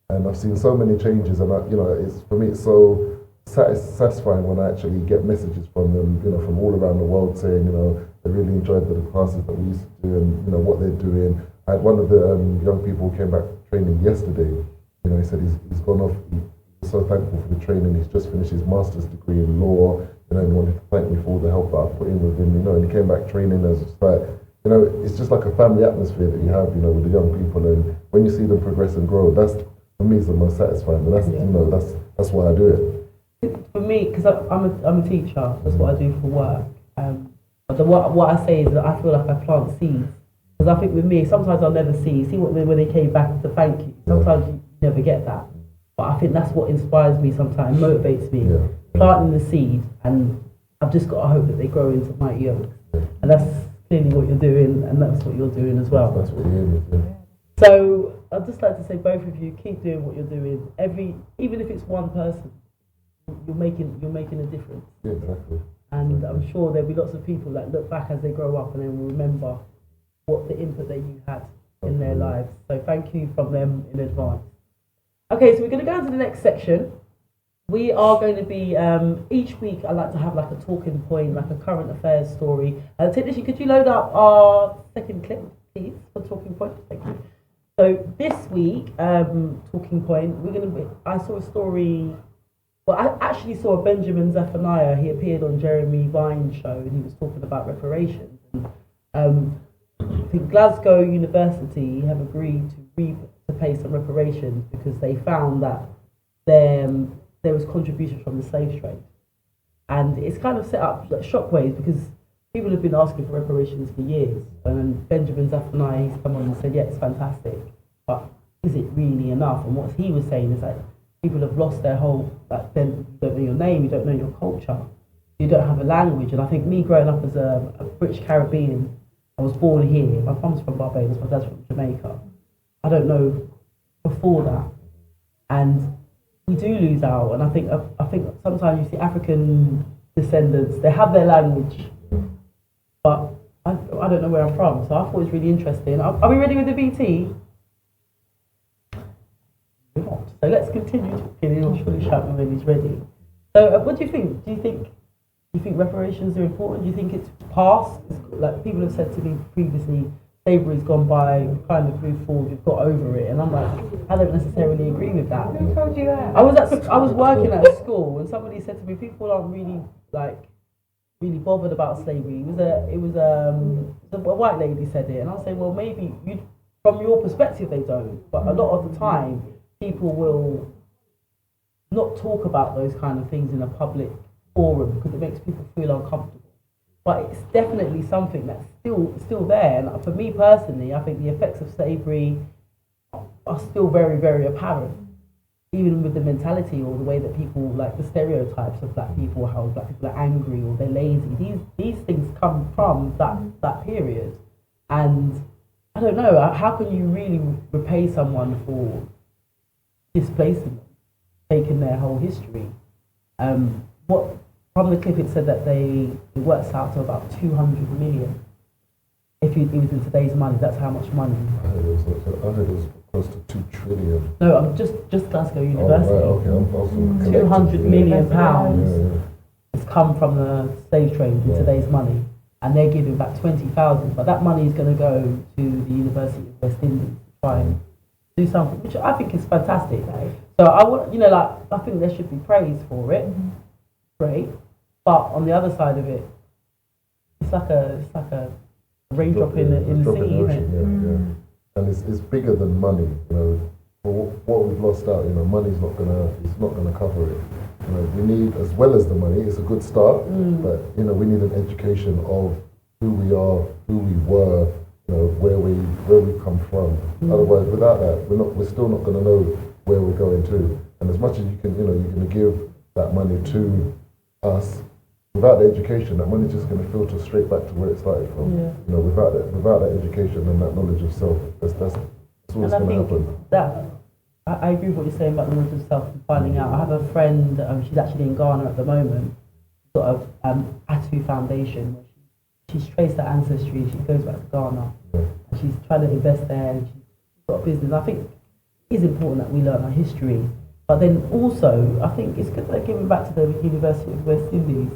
And I've seen so many changes, and you know, it's for me, it's so satisfying when I actually get messages from them, you know, from all around the world saying, you know, they really enjoyed the classes that we used to do, and you know what they're doing. I had one of the young people who came back training yesterday. You know, he said he's gone off. He's so thankful for the training. He's just finished his master's degree in law. You know, he wanted to thank me for all the help that I put in with him. You know, and he came back training as like, you know, it's just like a family atmosphere that you have, you know, with the young people. And when you see them progress and grow, that's for me is the most satisfying. And that's you know, that's why I do it.
For me, because I'm a teacher, that's what I do for work. But what I say is that I feel like I plant seeds. Because I think with me, sometimes I'll never see when they came back to thank you. Sometimes you never get that. But I think that's what inspires me sometimes, motivates me. Yeah. Planting the seed, and I've just got to hope that they grow into mighty oaks. And that's clearly what you're doing, and that's what you're doing as well.
That's what you're doing.
So I'd just like to say, both of you, keep doing what you're doing. Even if it's one person, you're making a difference.
Yeah, exactly.
And I'm sure there'll be lots of people that look back as they grow up and then will remember what the input that you had in their lives. So thank you from them in advance. Okay, so we're going to go into the next section. We are going to be, each week I like to have like a talking point, like a current affairs story. Technician, could you load up our second clip, please, for talking point? Thank you. So this week, talking point, I saw a story. Well, I actually saw Benjamin Zephaniah. He appeared on Jeremy Vine's show, and he was talking about reparations. And, I think Glasgow University have agreed to pay some reparations because they found that there was contribution from the slave trade. And it's kind of set up like shockwaves because people have been asking for reparations for years. And then Benjamin Zephaniah, he's come on and said, yeah, it's fantastic, but is it really enough? And what he was saying is that people have lost their whole, like, then you don't know your name, you don't know your culture, you don't have a language. And I think me growing up as a British Caribbean, I was born here, my mum's from Barbados, my dad's from Jamaica. I don't know before that. And we do lose out, and I think sometimes you see African descendants, they have their language, but I don't know where I'm from, so I thought it was really interesting. Are we ready with the BT? So let's continue talking, and I'll surely shout when he's ready. So what do you think? Do you think reparations are important? Do you think it's past? Like people have said to me previously, slavery's gone by, we've kind of moved forward, we've got over it, and I'm like, I don't necessarily agree with that.
Who told you that?
I was working at a school, and somebody said to me, people aren't really bothered about slavery. It was a white lady said it, and I was saying, well, maybe from your perspective they don't, but a lot of the time people will not talk about those kind of things in a public forum because it makes people feel uncomfortable. But it's definitely something that's still there. And for me personally, I think the effects of slavery are still very, very apparent. Even with the mentality or the way that people, like the stereotypes of black people, how black people are angry or they're lazy. These things come from that period. And I don't know, how can you really repay someone for displacing them, taking their whole history? From the clip, it said that it works out to about 200 million. If it was in today's money, that's how much money.
I heard it was close to 2 trillion.
No, I'm just Glasgow University.
Oh, right, okay.
200 million pounds has come from the slave trade in today's money, and they're giving back 20,000. But that money is going to go to the University of West Indies to try and do something, which I think is fantastic. So I think there should be praise for it. Great. But on the other side of it, it's like a raindrop in the sea, isn't it?
Yeah. And it's bigger than money. You know, for what we've lost out, you know, money's not gonna cover it. You know, we need, as well as the money, it's a good start, but you know, we need an education of who we are, who we were, you know, where we come from. Otherwise, without that, we're still not gonna know where we're going to. And as much as you can, you know, you're gonna give that money to us, without the education, that money's just going to filter straight back to where it started from.
Yeah.
You know, without that education and that knowledge of self, that's what's going to happen.
That I agree with what you're saying about the knowledge of self and finding out. I have a friend, she's actually in Ghana at the moment, got a Atu Foundation, where she's traced her ancestry, she goes back to Ghana, and she's trying to invest there, and she's got a business. I think it's important that we learn our history, but then also, I think it's good that giving back to the University of West Indies.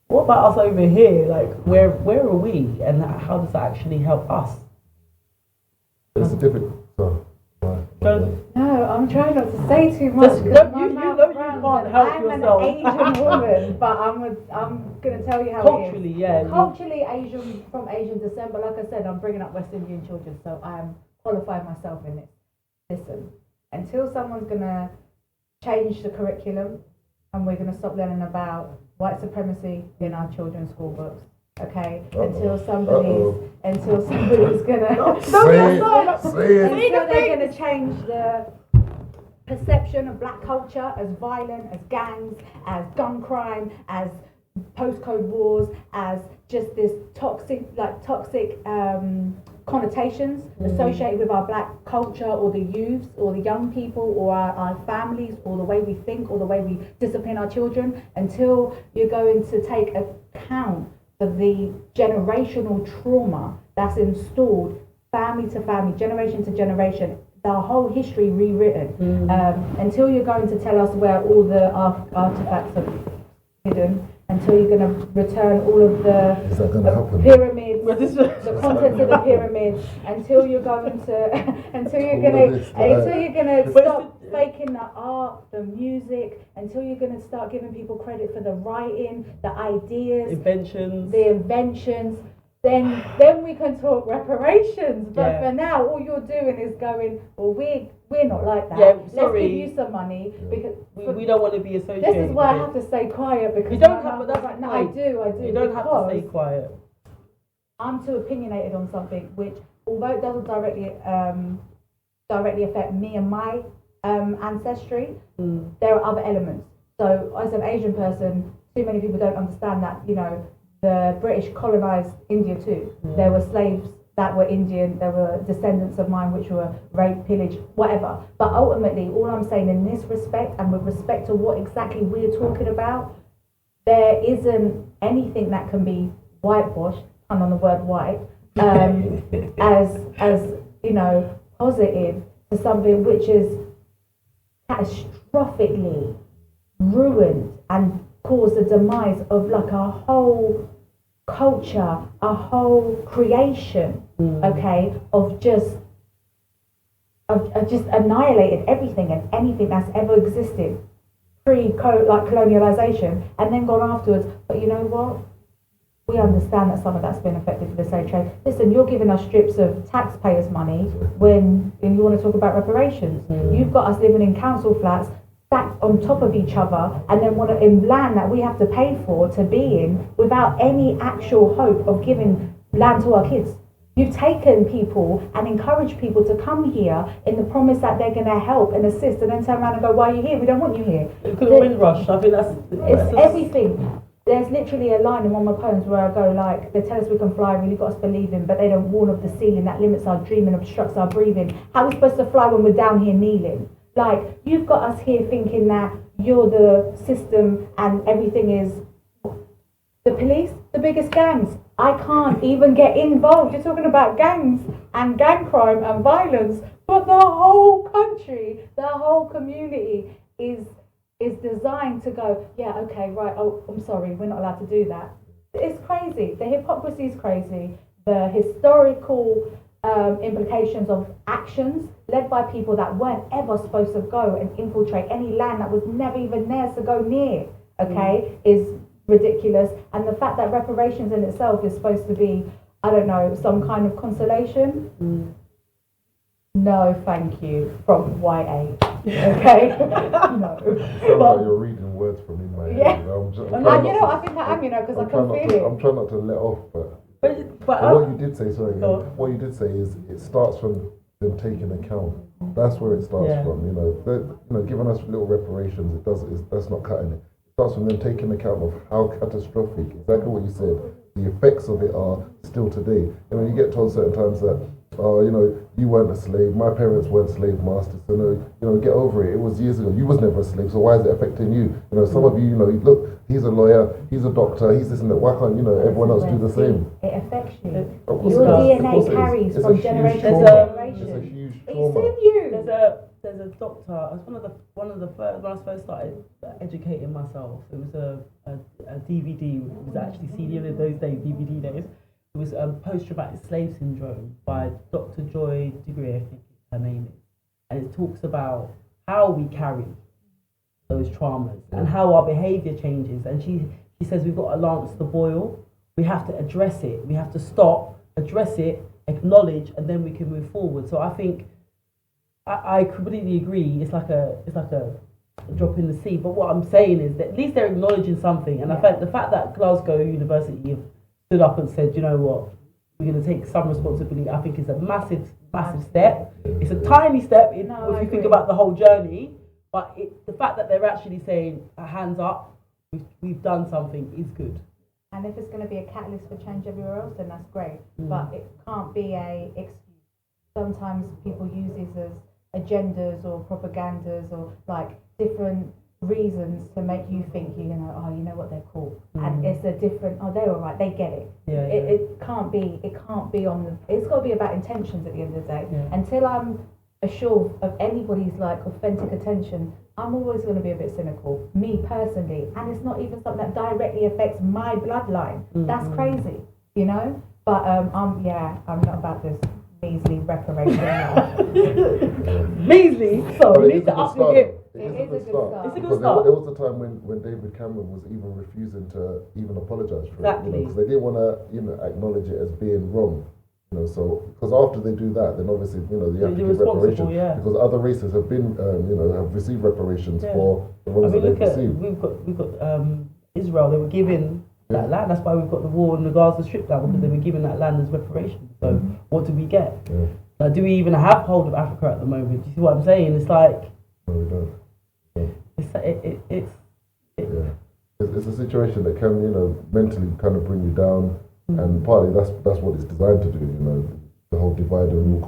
What about us over here? Like, where are we, and how does that actually help us?
It's different.
No, I'm trying not to say too much.
You can't help
I'm
yourself.
an Asian woman, but I'm going to tell you how
Culturally,
it is.
yeah.
Culturally, Asian from Asian descent, but like I said, I'm bringing up West Indian children, so I am qualified myself in this. Listen, until someone's going to change the curriculum and we're going to stop learning about white supremacy in our children's school books, okay? Until somebody's gonna
Say it.
until they're gonna change the perception of black culture as violent, as gangs, as gun crime, as postcode wars, as just this toxic connotations associated with our black culture, or the youths, or the young people, or our families, or the way we think, or the way we discipline our children. Until you're going to take account for the generational trauma that's installed family to family, generation to generation, the whole history rewritten. Until you're going to tell us where all the artifacts are hidden, until you're going to return all of the pyramids, the contents of the pyramids, until you're going to stop faking the art, the music, until you're going to start giving people credit for the writing, the ideas, the inventions, then we can talk reparations. But for now, all you're doing is going, well, we're not like that. Let's give you some money because
we don't want to be associated.
This is why I have to stay quiet, because
you don't have. That's
right. No, I do.
You don't have to stay quiet.
I'm too opinionated on something which, although it doesn't directly affect me and my ancestry, there are other elements. So as an Asian person, too many people don't understand that, you know, the British colonized India too. There were slaves that were Indian, there were descendants of mine which were raped, pillaged, whatever. But ultimately, all I'm saying in this respect, and with respect to what exactly we're talking about, there isn't anything that can be whitewashed, pun on the word white, as you know, positive to something which is catastrophically ruined and caused the demise of like a whole culture, a whole creation, okay, of just annihilated everything and anything that's ever existed colonialization, and then gone afterwards. But you know what? We understand that some of that's been affected for the slave trade. Listen, you're giving us strips of taxpayers' money when you want to talk about reparations. You've got us living in council flats stacked on top of each other, and then want to in land that we have to pay for to be in without any actual hope of giving land to our kids. You've taken people and encouraged people to come here in the promise that they're going to help and assist, and then turn around and go, "Why are you here? We don't want you here."
Because of Windrush, I think
it's everything. There's literally a line in one of my poems where I go like, they tell us we can fly, really got us believing, but they don't warn of the ceiling that limits our dream and obstructs our breathing. How are we supposed to fly when we're down here kneeling? Like, you've got us here thinking that you're the system and everything is the police, the biggest gangs. I can't even get involved. You're talking about gangs and gang crime and violence, but the whole country, the whole community is designed to go, yeah, okay, right, oh, I'm sorry, we're not allowed to do that. It's crazy. The hypocrisy is crazy. The historical implications of actions led by people that weren't ever supposed to go and infiltrate any land that was never even theirs to go near, okay, is ridiculous. And the fact that reparations in itself is supposed to be, I don't know, some kind of consolation. No, thank you, from YA. Okay? No.
Sounds like you're reading words from in my head.
Yeah.
You know,
I think I am, you know, because I can feel it.
I'm trying not to let off, but
But
what you did say, what you did say is it starts from them taking account. That's where it starts from. You know, giving us little reparations. That's not cutting it. It starts from them taking account of how catastrophic, exactly what you said, the effects of it are still today. And when you get told certain times that, oh, you know, you weren't a slave, my parents weren't slave masters, so no, you know, get over it. It was years ago. You was never a slave, so why is it affecting you? You know, some of you, you know, look, he's a lawyer, he's a doctor, he's this and that. Why can't, you know, everyone else do the same?
It affects you.
Of course
Your
it does. Of
DNA
course it is.
carries
It's
from
a huge
generation to
trauma. It's a
generation.
huge
It's
trauma.
in you.
There's a doctor. It's one of the first when I first started educating myself. It was a DVD. It was actually seen in those days, DVD days. It was post-traumatic slave syndrome by Dr. Joy Degree, I think her name is, and it talks about how we carry those traumas and how our behaviour changes. And she says we've got to lance the boil. We have to address it. We have to stop, address it, acknowledge, and then we can move forward. So I think I completely agree. It's like a drop in the sea. But what I'm saying is that at least they're acknowledging something. And I think the fact that Glasgow University have stood up and said, you know what, we're going to take some responsibility, I think is a massive step. It's a tiny step if you think about the whole journey. But the fact that they're actually saying, hands up, we've done something is good.
And if it's going to be a catalyst for change everywhere else, then that's great. But it can't be a excuse. Sometimes people use these as agendas or propagandas or like different reasons to make you think, you know, oh, you know what, they're cool. And it's a different, oh, they're all right, they get it. It can't be on the, it's got to be about intentions at the end of the day. Until I'm assured of anybody's like authentic attention, I'm always going to be a bit cynical, me personally. And it's not even something that directly affects my bloodline. That's crazy, you know? But I'm not about this measly reparation now.
Measly? So we need to up your game.
It is a good start.
It's a good
Because
start.
there was a time when David Cameron was even refusing to even apologise for it, you know, because they didn't want to, you know, acknowledge it as being wrong, you know. So because after they do that, then obviously, you know, you have to give reparations because other races have been, you know, have received reparations for the wrongs that they've received.
We've got Israel. They were given that land. That's why we've got the war in the Gaza Strip now, because they were given that land as reparations. So what do we get? Like, do we even have hold of Africa at the moment? Do you see what I'm saying? It's like
no, we don't. It's a situation that can, you know, mentally kind of bring you down, and partly that's what it's designed to do, you know, the whole divide and rule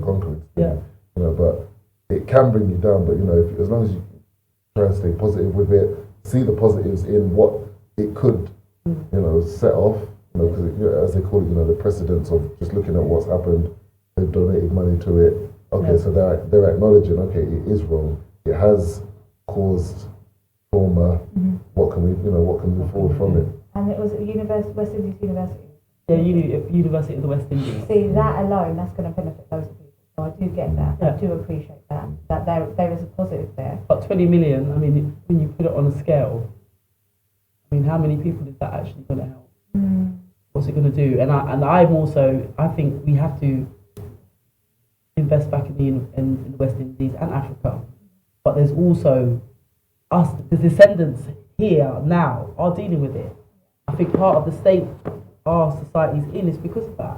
conquer thing, you know, but it can bring you down. But you know, as long as you try and stay positive with it, see the positives in what it could, you know, set off, you know, because as they call it, you know, the precedence of just looking at what's happened, they've donated money to it. Okay, so they're acknowledging, okay, it is wrong. It has caused trauma. What can we move forward from it?
And it was at West Indies University.
Yeah, University of the West Indies.
See, that alone, that's going to benefit those people. So I do get that. I do appreciate that. That there is a positive there.
But 20 million, I mean, when you put it on a scale, I mean, how many people is that actually going to help? What's it going to do? And I think we have to invest back in the West Indies and Africa. But there's also us, the descendants here now are dealing with it. I think part of the state our society's in is because of that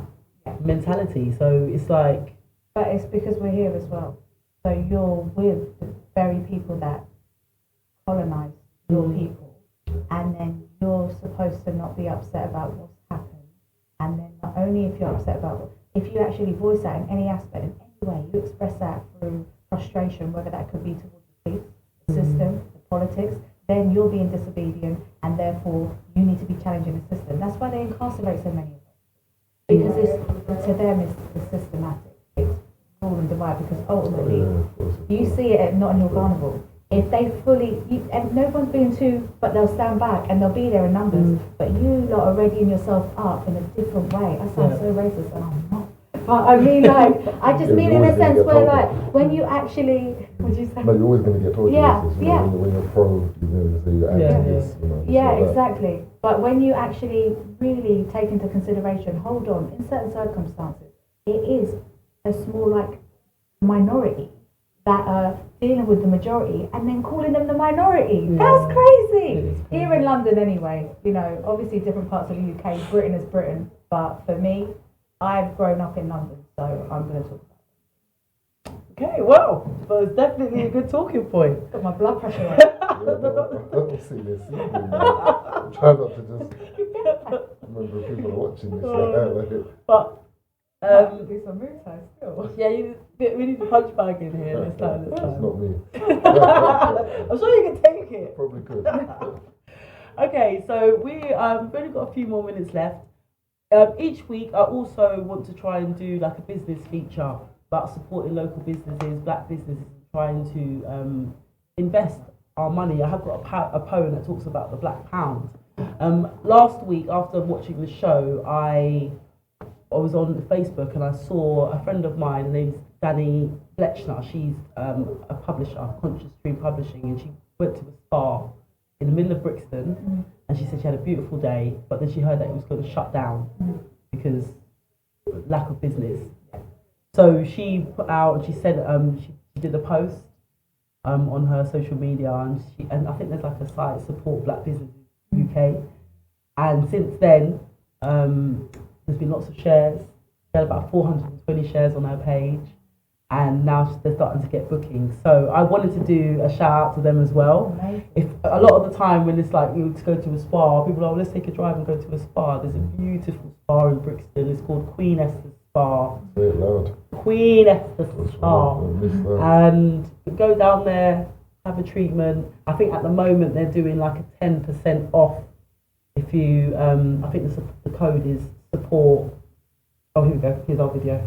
mentality. So it's like...
But it's because we're here as well. So you're with the very people that colonise your people. And then you're supposed to not be upset about what's happened. And then not only if you're upset about if you actually voice that in any aspect, in any way, you express that through frustration, whether that could be towards the police, the system, the politics, then you're being disobedient, and therefore you need to be challenging the system. That's why they incarcerate so many of them. Because to them it's systematic. It's rule and divide, because ultimately you see it at Notting Hill Carnival. If they fully, and no one's being too, but they'll stand back and they'll be there in numbers, but you lot are readying yourself up in a different way. I sound so racist, and I'm not. But I mean, like, I just mean in a sense where, like, when you actually, would you say?
No, you're always going to get told you're racist. You know, when you're pro, you're going to say you're anti-this. You know, like
exactly. But when you actually really take into consideration, hold on, in certain circumstances, it is a small, like, minority that are dealing with the majority and then calling them the minority. That's crazy. Here in London anyway, you know, obviously different parts of the UK, Britain is Britain, but for me, I've grown up in London, so I'm going to talk about it.
Okay, well, it's definitely a good talking point.
Got my blood pressure up.
Yeah, no, I don't see this. I'm trying not to just remember people are watching this.
But
Do some moves still.
yeah, we need a punch bag in here this time.
It's not me.
I'm sure you can take it.
Probably could.
Okay, so we've only got a few more minutes left. Each week, I also want to try and do like a business feature about supporting local businesses, black businesses, trying to invest our money. I have got a poem that talks about the black pound. Last week, after watching the show, I was on Facebook and I saw a friend of mine, her name's Danny Bletchner. She's a publisher, Conscious Stream Publishing, and she went to a spa in the middle of Brixton, and she said she had a beautiful day, but then she heard that it was going to shut down because lack of business. So she put out, and she said she did a post on her social media, and I think there's like a site, Support Black Businesses UK, and since then there's been lots of shares. She had about 420 shares on her page, and now they're starting to get bookings. So I wanted to do a shout out to them as well.
Amazing.
If a lot of the time when it's like you to go to a spa, people are, let's take a drive and go to a spa. There's a beautiful spa in Brixton. It's called Queen Esther's Spa.
Say it loud.
Queen Esther's
That's
Spa.
right, I missed that.
And go down there, have a treatment. I think at the moment they're doing like a 10% off. If you, I think the code is support. Oh, here we go. Here's our video.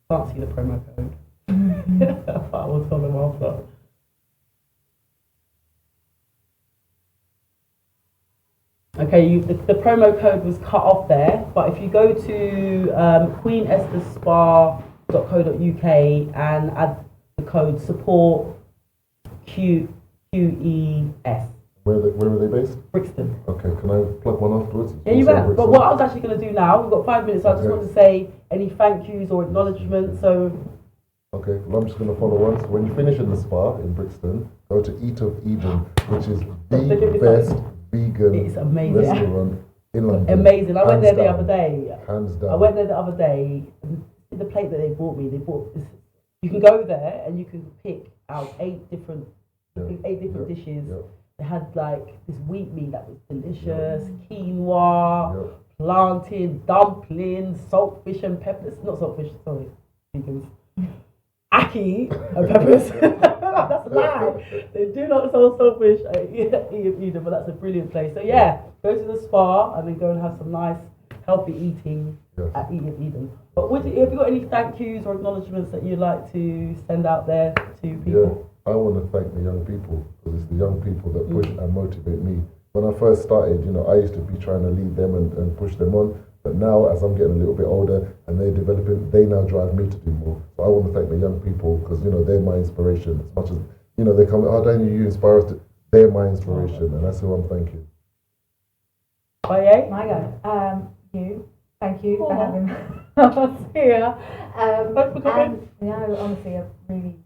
Can't see the promo code. I will tell them after. Okay, the promo code was cut off there, but if you go to queenesterspa.co.uk and add the code support QES.
Where are they based?
Brixton.
Okay, can I plug one afterwards?
Yeah, you can. But what I was actually going to do now, we've got 5 minutes, so I just want to say any thank yous or acknowledgements. So.
Okay, well, I'm just going to follow on. So when you finish in the spa in Brixton, go to Eat of Eden, which is the best vegan
It's amazing.
restaurant in London.
Amazing. I went there the
down.
other day.
Hands down.
I went there the other day. The plate that they brought me, you can go there and you can pick out 8 different dishes.
Yeah.
They had like this wheat meat that was delicious, quinoa, plantain, dumplings, saltfish and peppers. Not saltfish, sorry, vegans. Aki and peppers. That's a lie. They do not sell saltfish at Eden, but that's a brilliant place. So yeah, go to the spa and then go and have some nice, healthy eating at Eden. But have you got any thank yous or acknowledgements that you'd like to send out there to people?
Yeah, I want to thank the young people, because it's the young people that push and motivate me. When I first started, I used to be trying to lead them and push them on. But now, as I'm getting a little bit older and they're developing, they now drive me to do more. So I want to thank the young people, because they're my inspiration. As much as they come, Daniel, you inspire us. They're my inspiration, and that's who I'm thanking.
Baye?
My go. Thank you for having us here.
Thanks for coming.
No, honestly, I really.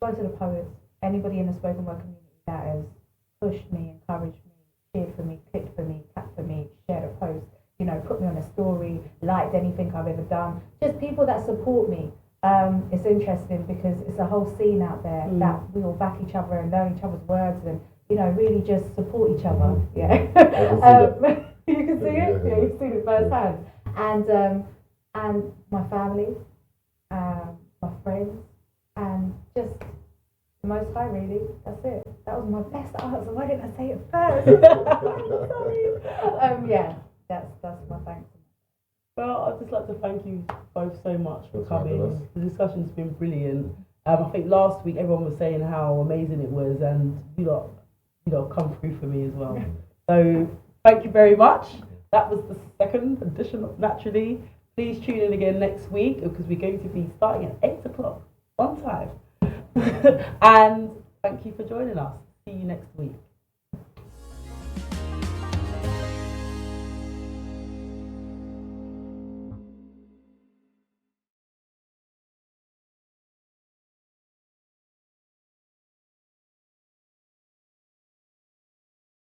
Go to the poets. Anybody in the spoken word community that has pushed me, encouraged me, cheered for me, clicked for me, tapped for me, shared a post, put me on a story, liked anything I've ever done. Just people that support me. It's interesting because it's a whole scene out there that we all back each other and learn each other's words and, really just support each other. Yeah. You can see it? Yeah, you've seen it firsthand. And my family, my friends, and just the Most High, really. That's it. That was my best answer. Why didn't I say it first? Sorry. Yeah, that's my thanks.
Well, I'd just like to thank you both so much for coming. The discussion's been brilliant. I think last week everyone was saying how amazing it was, and you lot come through for me as well. So thank you very much. That was the second edition of Naturally. Please tune in again next week, because we're going to be starting at 8 o'clock on time. And thank you for joining us. See you next week.